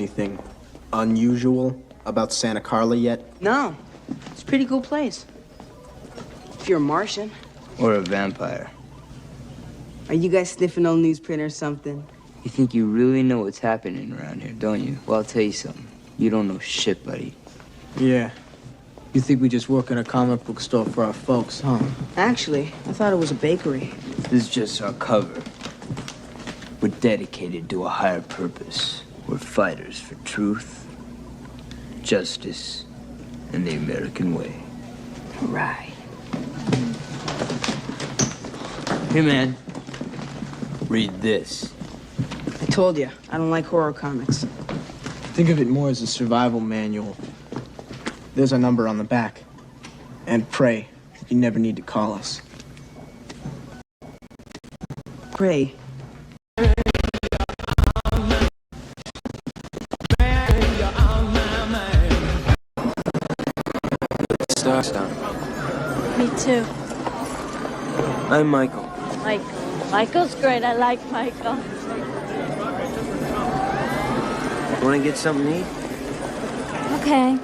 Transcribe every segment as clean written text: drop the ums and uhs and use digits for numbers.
anything unusual about Santa Carla yet? No. It's a pretty cool place. If you're a Martian. Or a vampire. Are you guys sniffing on newsprint or something? You think you really know what's happening around here, don't you? Well, I'll tell you something. You don't know shit, buddy. Yeah. You think we just work in a comic book store for our folks, huh? Actually, I thought it was a bakery. This is just our cover. We're dedicated to a higher purpose. We're fighters for truth, justice, and the American way. Right. Hey, man. Read this. I told you, I don't like horror comics. Think of it more as a survival manual. There's a number on the back. And pray, you never need to call us. Pray. Me too. I'm Michael. Michael's great. I like Michael. Want to get something to eat? Okay.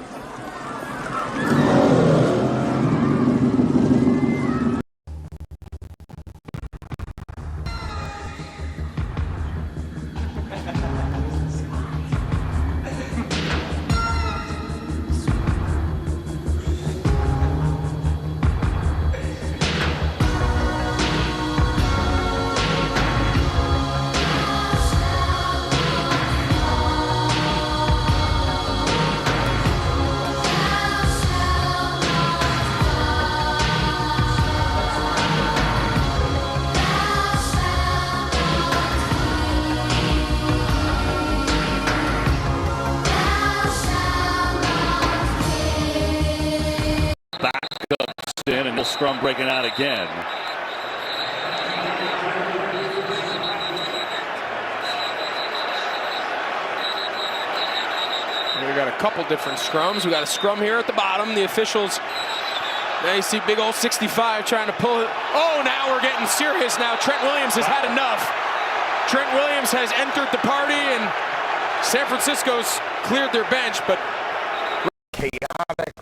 And the scrum breaking out again. We got a couple different scrums. We got a scrum here at the bottom. The officials, now you see big old 65 trying to pull it. Oh, now we're getting serious now. Trent Williams has had enough. Trent Williams has entered the party, and San Francisco's cleared their bench, but chaotic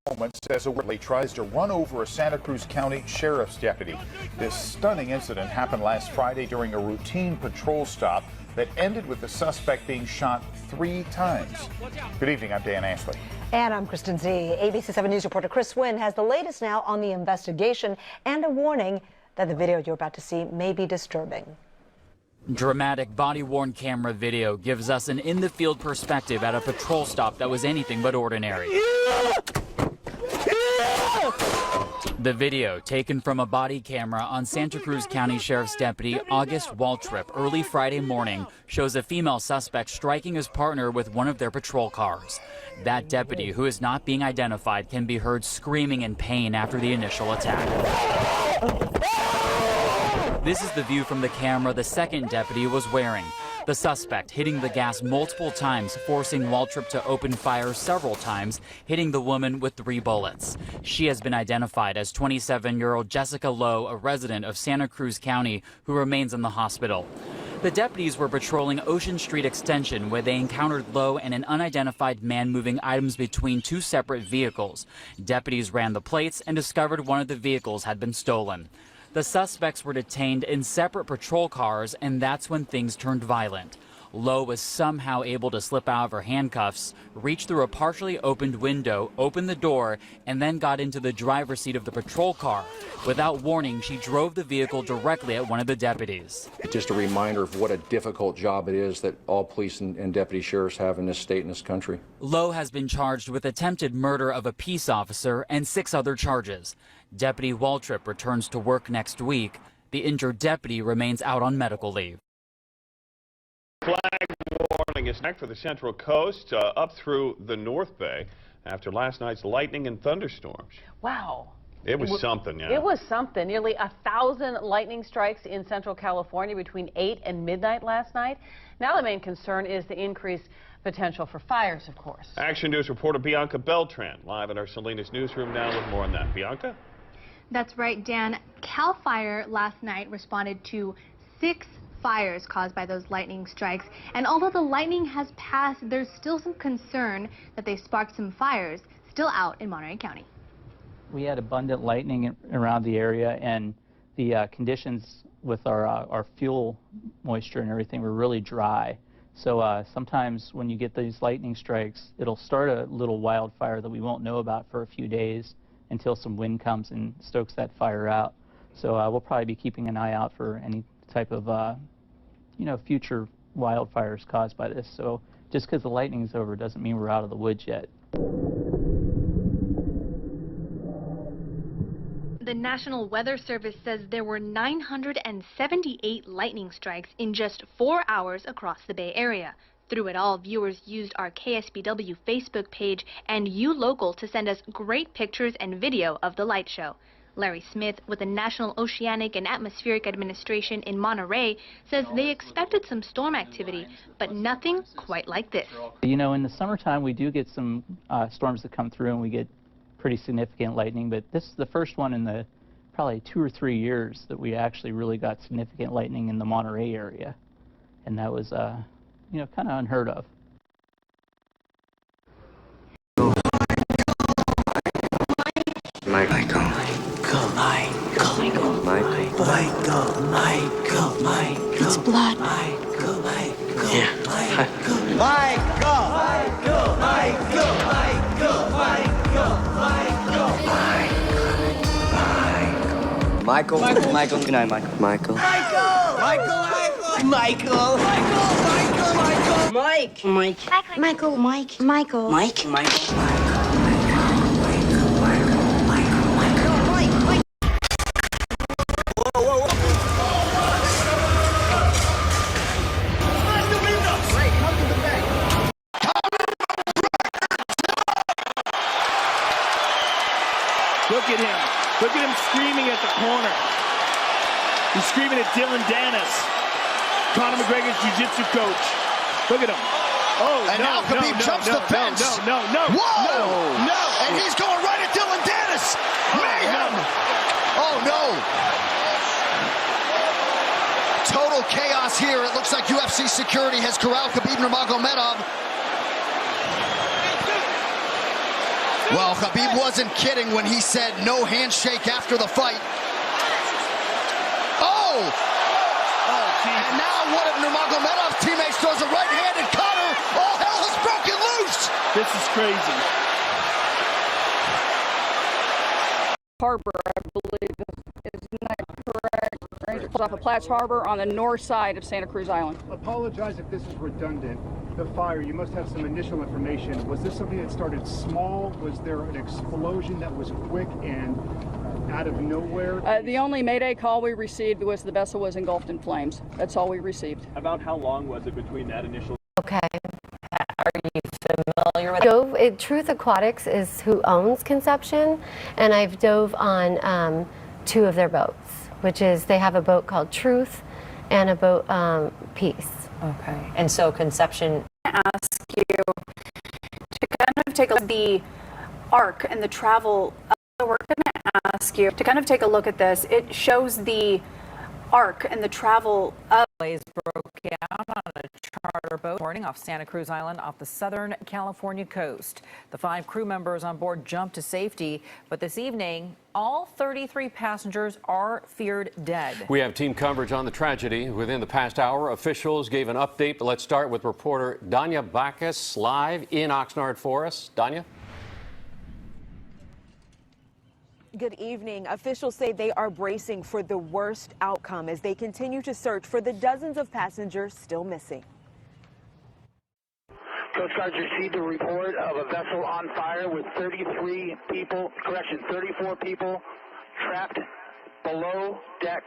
moments as a Whitley tries to run over a Santa Cruz County Sheriff's deputy. This stunning incident happened last Friday during a routine patrol stop that ended with the suspect being shot 3 times. Good evening, I'm Dan Ashley. And I'm Kristen Z. ABC 7 News reporter Chris Wynn has the latest now on the investigation and a warning that the video you're about to see may be disturbing. Dramatic body-worn camera video gives us an in-the-field perspective at a patrol stop that was anything but ordinary. The video, taken from a body camera on Santa Cruz County Sheriff's Deputy August Waltrip early Friday morning, shows a female suspect striking his partner with one of their patrol cars. That deputy, who is not being identified, can be heard screaming in pain after the initial attack. This is the view from the camera the second deputy was wearing. The suspect hitting the gas multiple times, forcing Waltrip to open fire several times, hitting the woman with 3 bullets. She has been identified as 27-year-old Jessica Lowe, a resident of Santa Cruz County, who remains in the hospital. The deputies were patrolling Ocean Street Extension, where they encountered Lowe and an unidentified man moving items between 2 separate vehicles. Deputies ran the plates and discovered one of the vehicles had been stolen. The suspects were detained in separate patrol cars, and that's when things turned violent. Lowe was somehow able to slip out of her handcuffs, reach through a partially opened window, open the door, and then got into the driver's seat of the patrol car. Without warning, she drove the vehicle directly at one of the deputies. Just a reminder of what a difficult job it is that all police and deputy sheriffs have in this state and this country. Lowe has been charged with attempted murder of a peace officer and 6 other charges. Deputy Waltrip returns to work next week. The injured deputy remains out on medical leave. Flag warning is next for the Central Coast up through the North Bay after last night's lightning and thunderstorms. Wow. It was something, yeah. It was something. Nearly 1,000 lightning strikes in Central California between 8 and midnight last night. Now the main concern is the increased potential for fires, of course. Action News reporter Bianca Beltran live at our Salinas newsroom now with more on that. Bianca? That's right, Dan. CAL FIRE last night responded to 6 fires caused by those lightning strikes. And although the lightning has passed, there's still some concern that they sparked some fires still out in Monterey County. We had abundant lightning around the area, and the conditions with our fuel moisture and everything were really dry. So sometimes when you get these lightning strikes, it'll start a little wildfire that we won't know about for a few days until some wind comes and stokes that fire out. So we'll probably be keeping an eye out for any type of future wildfires caused by this. So just because the lightning's over doesn't mean we're out of the woods yet. The National Weather Service says there were 978 lightning strikes in just 4 hours across the Bay Area. Through it all, viewers used our KSBW Facebook page and ULocal to send us great pictures and video of the light show. Larry Smith with the National Oceanic and Atmospheric Administration in Monterey says they expected some storm activity, but nothing quite like this. You know, in the summertime we do get some storms that come through and we get pretty significant lightning, but this is the first one in the probably 2 or 3 years that we actually really got significant lightning in the Monterey area, and that was kind of unheard of. Michael. It's blood. Yeah. Michael. Good night, Michael. Michael. Look at him. Look at him screaming at the corner. He's screaming at Dylan Dennis, Conor McGregor's jiu-jitsu coach. Look at him. Oh, and now Khabib jumps the fence. No. Whoa! No. And he's going right at Dylan Dennis. Mayhem. Oh, no. Total chaos here. It looks like UFC security has corralled Khabib Nurmagomedov. Well, Khabib wasn't kidding when he said no handshake after the fight. Oh! And now one of Nurmagomedov's teammates throws a right-handed counter. All hell has broken loose! This is crazy. Harbor, I believe, isn't that correct? Ranger pulls off of Platts Harbor on the north side of Santa Cruz Island. Apologize if this is redundant. The fire, you must have some initial information. Was this something that started small? Was there an explosion that was quick and out of nowhere? The only Mayday call we received was the vessel was engulfed in flames. That's all we received. About how long was it between that initial... Okay. Are you familiar with Truth Aquatics is who owns Conception, and I've dove on 2 of their boats, which is they have a boat called Truth and a boat Peace. Okay. And so Conception... Ask you to kind of take a look at the arc and the travel. We're going to ask you to kind of take a look at this. It shows the arc and the travel of... Blaze broke out on a charter boat morning off Santa Cruz Island off the southern California coast. The 5 crew members on board jumped to safety, but this evening, all 33 passengers are feared dead. We have team coverage on the tragedy. Within the past hour, officials gave an update, but let's start with reporter Danya Bacchus live in Oxnard for us. Danya? Good evening. Officials say they are bracing for the worst outcome as they continue to search for the dozens of passengers still missing. Coast Guard received a report of a vessel on fire with 34 people trapped below deck.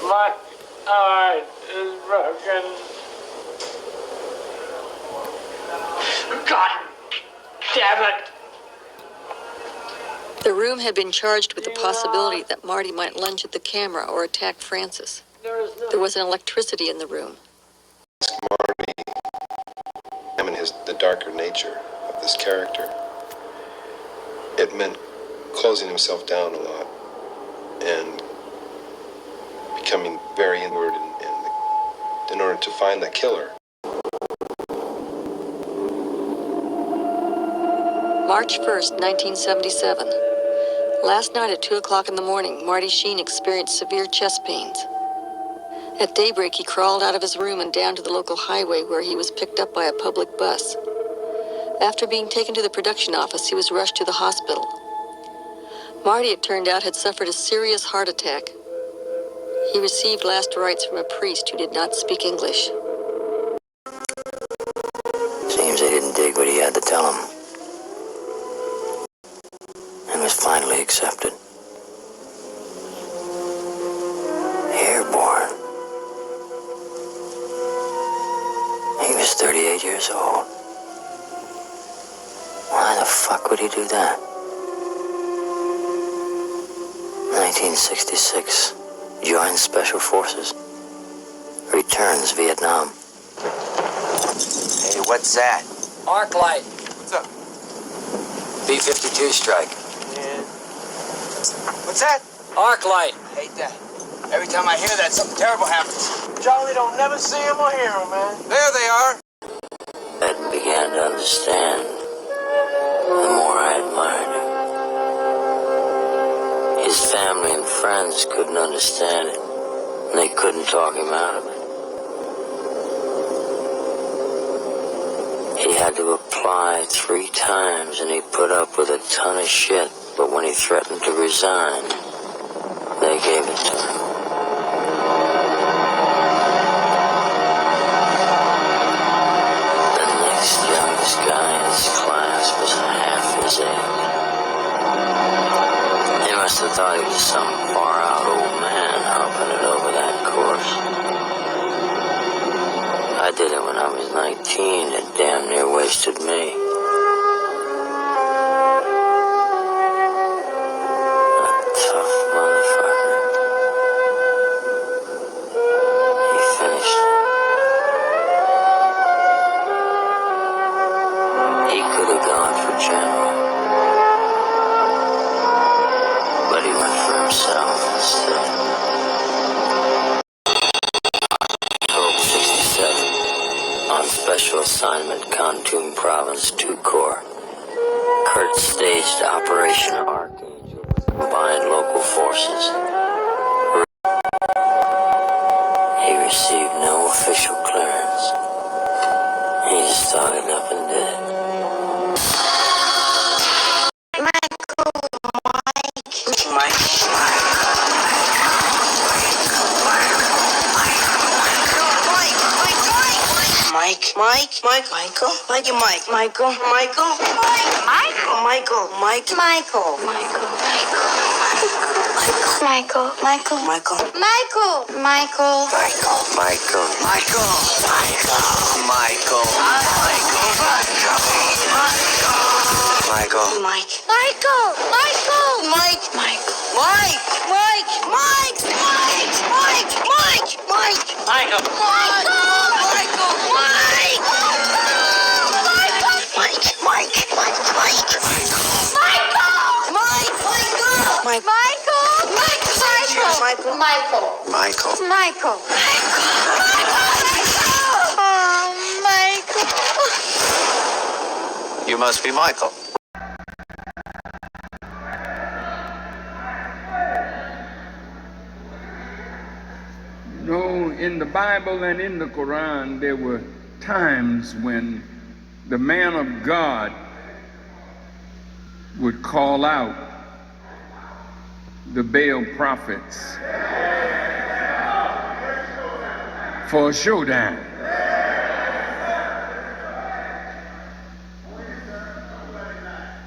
My heart is broken. God damn it. The room had been charged with the possibility that Marty might lunge at the camera or attack Francis. There was an electricity in the room. Marty, the darker nature this character, it meant closing himself down a lot and becoming very inward in order to find the killer. March 1st, 1977. Last night at 2 o'clock in the morning, Marty Sheen experienced severe chest pains. At daybreak, he crawled out of his room and down to the local highway where he was picked up by a public bus. After being taken to the production office, he was rushed to the hospital. Marty, it turned out, had suffered a serious heart attack. He received last rites from a priest who did not speak English. Seems they didn't dig what he had to tell him. And was finally accepted. Airborne. He was 38 years old. Why the fuck would he do that? 1966. Joins Special Forces. Returns Vietnam. Hey, what's that? Arc light. What's up? B-52 strike. Yeah. What's that? Arc light. Hate that. Every time I hear that, something terrible happens. Charlie don't never see him or hear him, man. There they are. I began to understand. The more I admired him. His family and friends couldn't understand it. And they couldn't talk him out of it. He had to apply 3 times and he put up with a ton of shit. But when he threatened to resign, they gave it to him. The next youngest guy in his class was half his age. He must have thought he was some far-out old man hopping it over that course. I did it when I was 19. It damn near wasted me. A tough motherfucker. He finished it. He could have gone for general. But he went for himself instead. October 67. On special assignment, Kontum Province 2 Corps. Kurt staged Operation Archangel with combined local forces. He received no official clearance. He just started up and did it. You must be Michael. You know, in the Bible and in the Quran, there were times when the man of God would call out the Baal prophets for a showdown.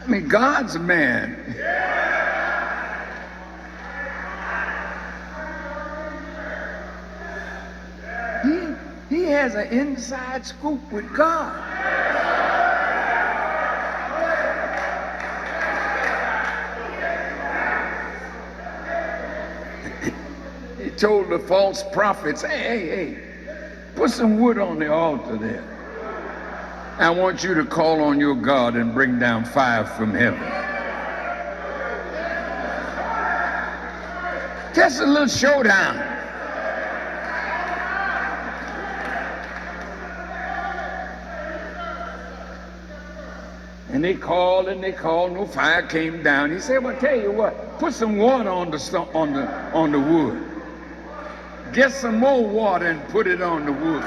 I mean, God's a man. He has an inside scoop with God. He told the false prophets, hey, put some wood on the altar there. I want you to call on your God and bring down fire from heaven. Just a little showdown. And they called, no fire came down. He said, well, tell you what, put some water on the wood. Get some more water and put it on the wood.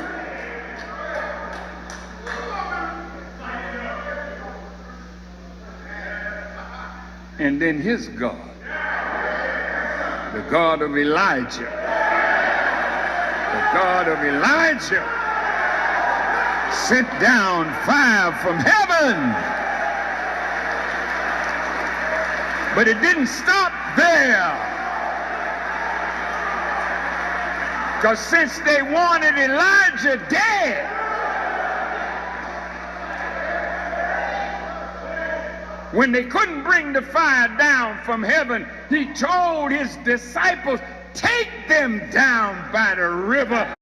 And then his God, the God of Elijah, sent down fire from heaven. But it didn't stop there. Because since they wanted Elijah dead, when they couldn't bring the fire down from heaven, he told his disciples, take them down by the river.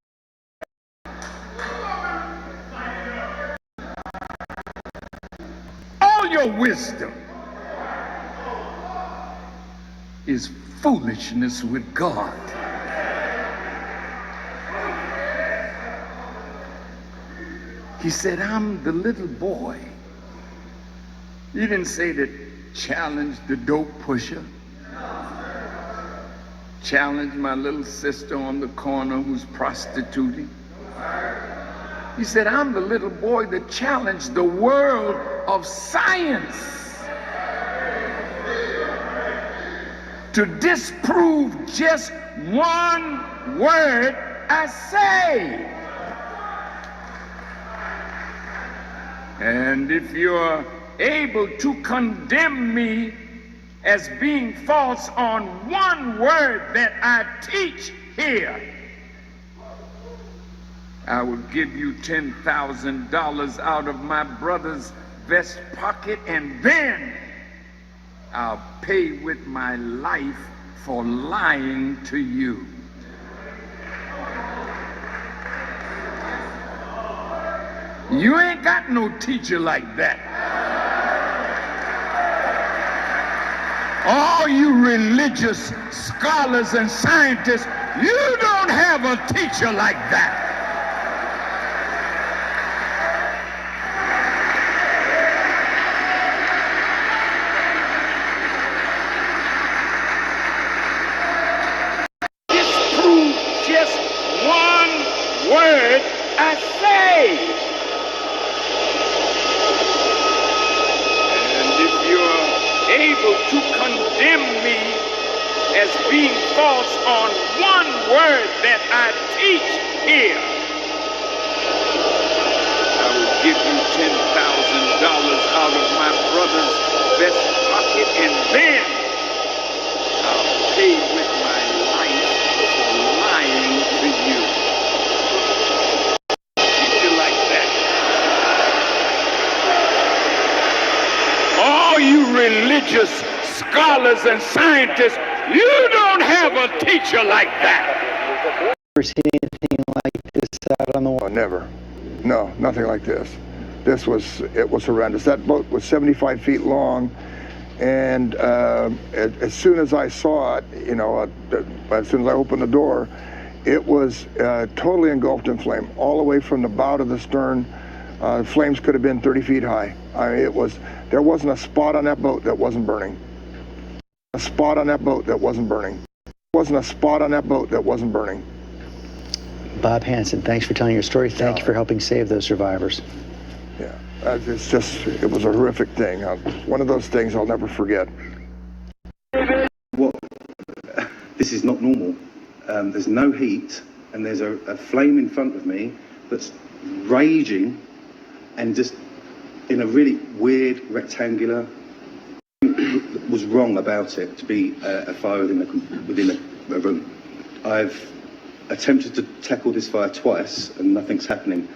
All your wisdom is foolishness with God. He said, I'm the little boy. He didn't say to challenge the dope pusher, challenge my little sister on the corner who's prostituting. He said, I'm the little boy that challenged the world of science to disprove just one word I say. And if you're able to condemn me as being false on one word that I teach here, I will give you $10,000 out of my brother's vest pocket, and then I'll pay with my life for lying to you. You ain't got no teacher like that. All you religious scholars and scientists, you don't have a teacher like that. Disprove just one word I say. Able to condemn me as being false on one word that I teach here, I will give you $10,000 out of my brother's vest pocket, and then I'll pay with my life for lying to you. Teach you like that. All you religious scholars and scientists, you don't have a teacher like that. Never seen anything like this out on the water. Never. No, nothing like this. It was horrendous. That boat was 75 feet long, and as soon as I saw it, as soon as I opened the door, it was totally engulfed in flame, all the way from the bow to the stern. Flames could have been 30 feet high. I mean, there wasn't a spot on that boat that wasn't burning. A spot on that boat that wasn't burning. There wasn't a spot on that boat that wasn't burning. Bob Hansen, thanks for telling your story. Thank you for helping save those survivors. Yeah, it was a horrific thing. One of those things I'll never forget. Well, this is not normal. There's no heat, and there's a flame in front of me that's raging, and just in a really weird rectangular. Was wrong about it to be a fire within a room. I've attempted to tackle this fire twice, and nothing's happening.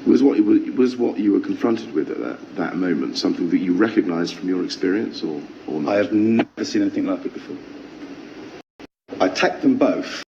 Was what you were confronted with at that moment something that you recognised from your experience, or not? I have never seen anything like it before. I attacked them both.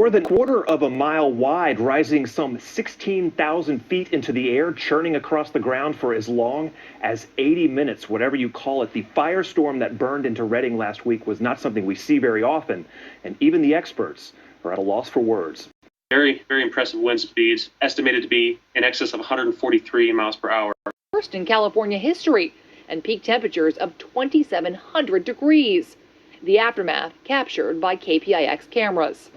More than a quarter of a mile wide, rising some 16,000 feet into the air, churning across the ground for as long as 80 minutes, whatever you call it. The firestorm that burned into Reading last week was not something we see very often, and even the experts are at a loss for words. Very, very impressive wind speeds, estimated to be in excess of 143 miles per hour. First in California history, and peak temperatures of 2,700 degrees. The aftermath captured by KPIX cameras.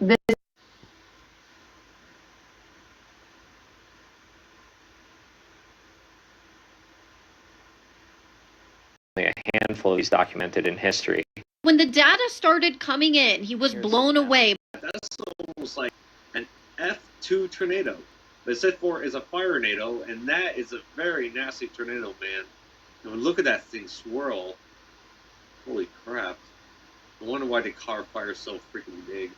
A handful of these documented in history. When the data started coming in, he was blown away. That's almost like an F2 tornado. But set for is a fire-nado, and that is a very nasty tornado, man. And look at that thing swirl. Holy crap. I wonder why the car fire's so freaking big.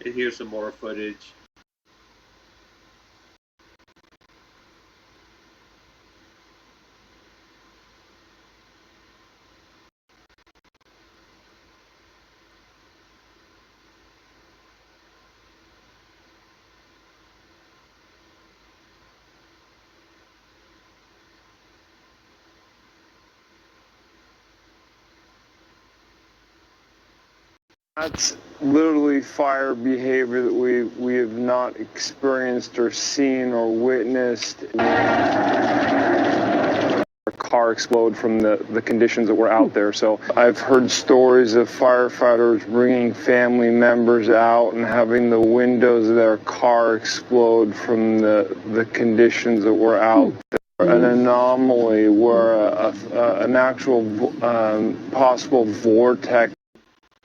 And here's some more footage. That's literally fire behavior that we have not experienced or seen or witnessed. A car explode from the conditions that were out there. So I've heard stories of firefighters bringing family members out and having the windows of their car explode from the conditions that were out there. An anomaly where an actual possible vortex.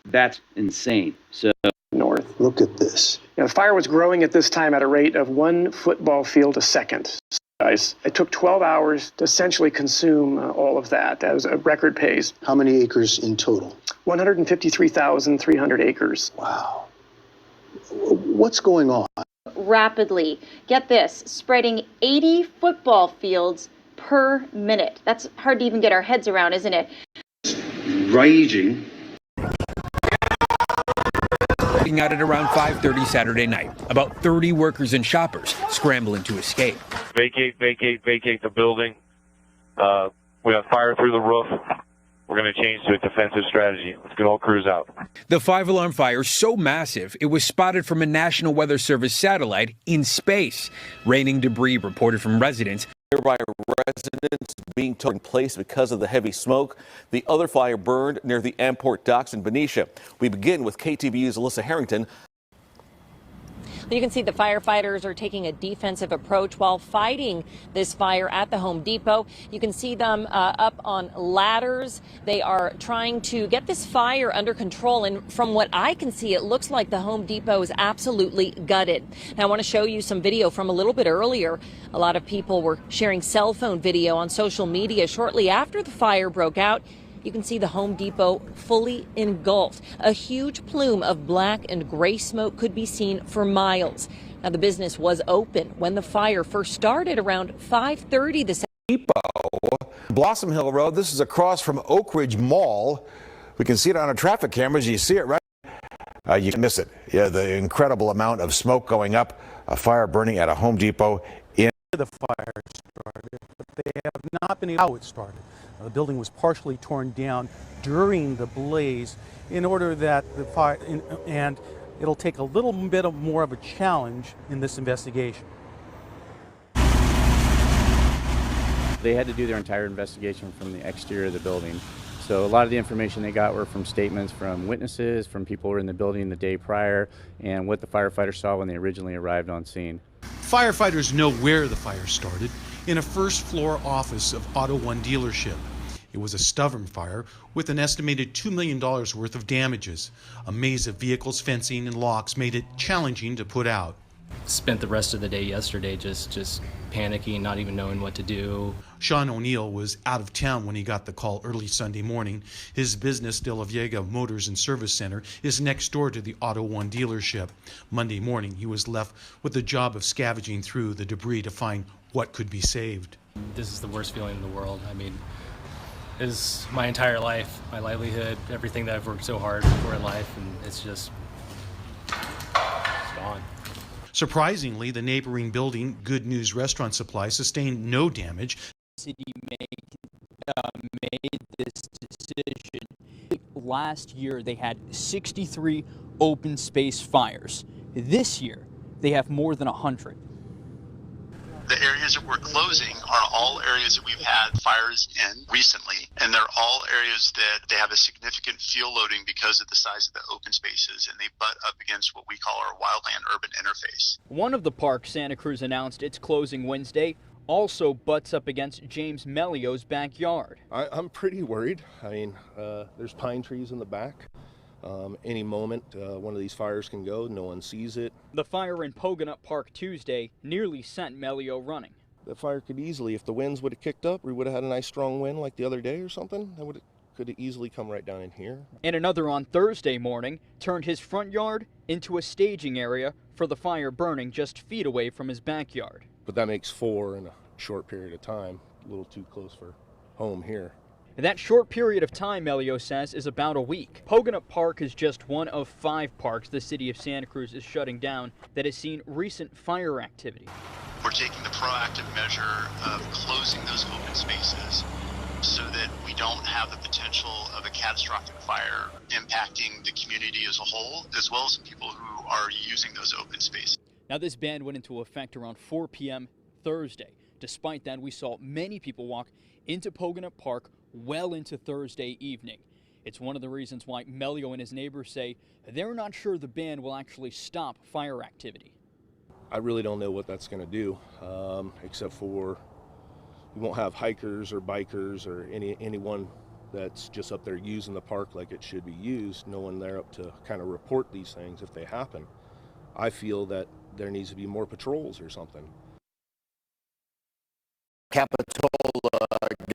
That's insane. So north. Look at this. The fire was growing at this time at a rate of 1 football field a second. It took 12 hours to essentially consume all of that. That was a record pace. How many acres in total? 153,300 acres. Wow. What's going on? Rapidly. Get this, spreading 80 football fields per minute. That's hard to even get our heads around, isn't it? Raging. Breaking out at around 5:30 Saturday night. About 30 workers and shoppers scrambling to escape. Vacate the building. We have fire through the roof. We're going to change to a defensive strategy. Let's get all crews out. The 5-alarm fire so massive, it was spotted from a National Weather Service satellite in space. Raining debris reported from residents. Nearby residents being took in place because of the heavy smoke. The other fire burned near the Amport docks in Benicia. We begin with KTVU's Alyssa Harrington. You can see the firefighters are taking a defensive approach while fighting this fire at the Home Depot. You can see them up on ladders. They are trying to get this fire under control. And from what I can see, it looks like the Home Depot is absolutely gutted. Now, I want to show you some video from a little bit earlier. A lot of people were sharing cell phone video on social media shortly after the fire broke out. You can see the Home Depot fully engulfed. A huge plume of black and gray smoke could be seen for miles. Now, the business was open when the fire first started around 5:30 this Depot, Blossom Hill Road. This is across from Oak Ridge Mall. We can see it on our traffic cameras. You see it right. You can miss it. Yeah, the incredible amount of smoke going up. A fire burning at a Home Depot in the fire started, but they have not been able to how it started. The building was partially torn down during the blaze in order that the fire, and it'll take a little bit more of a challenge in this investigation. they had to do their entire investigation from the exterior of the building. So a lot of the information they got were from statements from witnesses, from people who were in the building the day prior, and what the firefighters saw when they originally arrived on scene. Firefighters know where the fire started, in a first-floor office of Auto One dealership. It was a stubborn fire with an estimated $2 million worth of damages. A maze of vehicles, fencing, and locks made it challenging to put out. Spent the rest of the day yesterday just panicking, not even knowing what to do. Sean O'Neill was out of town when he got the call early Sunday morning. His business, De La Viega Motors and Service Center, is next door to the Auto One dealership. Monday morning, he was left with the job of scavenging through the debris to find what could be saved. This is the worst feeling in the world. I mean, is my entire life, my livelihood, everything that I've worked so hard for in life, and it's just gone. Surprisingly, the neighboring building, Good News Restaurant Supply, sustained no damage. The city made this decision. Last year, they had 63 open space fires. This year, they have more than 100. The areas that we're closing are all areas that we've had fires in recently, and they're all areas that they have a significant fuel loading because of the size of the open spaces, and they butt up against what we call our wildland-urban interface. One of the parks Santa Cruz announced it's closing Wednesday also butts up against James Melio's backyard. I'm pretty worried. I mean, there's pine trees in the back. Any moment, one of these fires can go. No one sees it. The fire in Pogonut Park Tuesday nearly sent Melio running. The fire could easily, if the winds would have kicked up, we would have had a nice strong wind like the other day or something, that could have easily come right down in here. And another on Thursday morning turned his front yard into a staging area for the fire burning just feet away from his backyard. But that makes 4 in a short period of time, a little too close for home here. That short period of time, Melio says, is about a week. Pogonut Park is just one of 5 parks the city of Santa Cruz is shutting down that has seen recent fire activity. We're taking the proactive measure of closing those open spaces so that we don't have the potential of a catastrophic fire impacting the community as a whole, as well as people who are using those open spaces. Now, this ban went into effect around 4 p.m. Thursday. Despite that, we saw many people walk into Pogonut Park well into Thursday evening. It's one of the reasons why Melio and his neighbors say they're not sure the ban will actually stop fire activity. I really don't know what that's going to do, except for we won't have hikers or bikers or anyone that's just up there using the park like it should be used. No one there up to kind of report these things if they happen. I feel that there needs to be more patrols or something. Capitola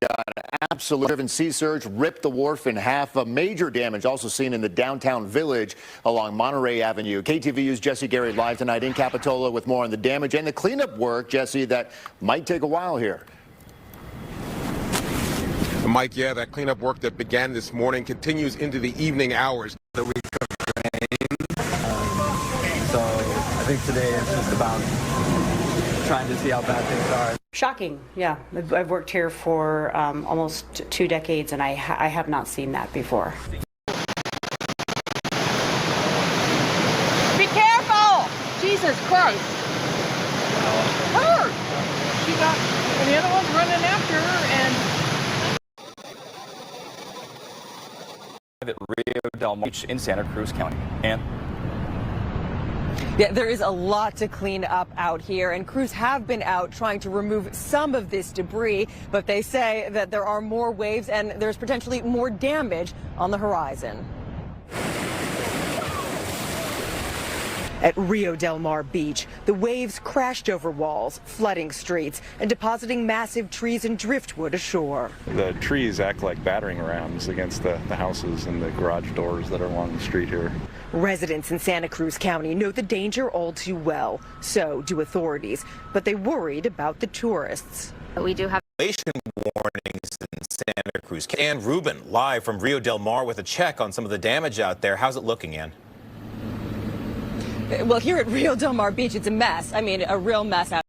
got an absolute driven sea surge, ripped the wharf in half. A major damage also seen in the downtown village along Monterey Avenue. KTVU's Jesse Gary live tonight in Capitola with more on the damage and the cleanup work, Jesse, that might take a while here. Mike, yeah, that cleanup work that began this morning continues into the evening hours. The week of rain. So I think today it's just about trying to see how bad things are. Shocking, yeah. I've worked here for almost 2 decades, and I have not seen that before. Be careful! Jesus Christ! Her! She got, and the other one's running after her, and At Rio Del Mar in Santa Cruz County. And yeah, there is a lot to clean up out here, and crews have been out trying to remove some of this debris, but they say that there are more waves and there's potentially more damage on the horizon. At Rio Del Mar Beach, the waves crashed over walls, flooding streets, and depositing massive trees and driftwood ashore. The trees act like battering rams against the houses and the garage doors that are along the street here. Residents in Santa Cruz County know the danger all too well. So do authorities, but they worried about the tourists. We do have warnings in Santa Cruz. Ann Rubin, live from Rio Del Mar with a check on some of the damage out there. How's it looking, Ann? Well, here at Rio Del Mar Beach, it's a mess. I mean, a real mess out.